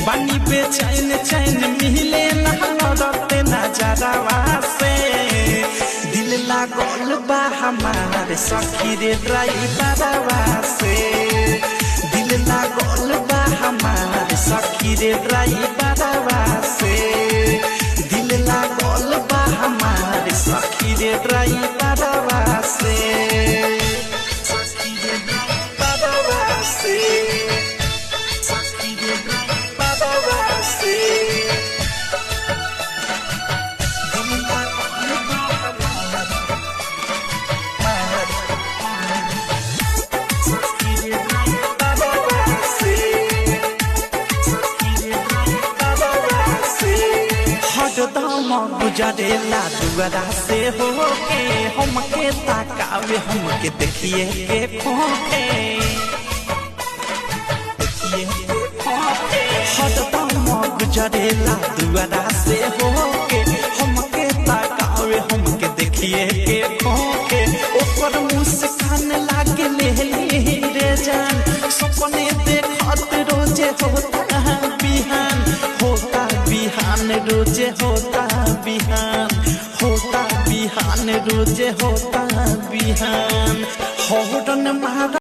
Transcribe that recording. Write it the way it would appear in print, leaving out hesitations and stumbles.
बानी बेचैन चैन मिले ना लड़ते नजरवा से दिल लागल बा हमारे सखी रे ड्राइवरवा से दिल लागल बा हमारे सखी रे ड्राइवरवा से दिल लागल बा हमारे सखी रे ड्राइवरवा से सखी रे ड्राइवरवा से सखी रे ड्राइवरवा से दिल लागल बा गुजरेला दुआरा से होके हमके ताकावे हमके देखिए के खोके गुजरेला दुआरा से होके हमके ताकावे हमके देखिए के खोके ऊपर मुस्कान लागे ले रे जान सपने देखत रोजे होता बिहान होता बिहान रोजे होता बिहान होता बिहान रोजे होता बिहान हौरन मारा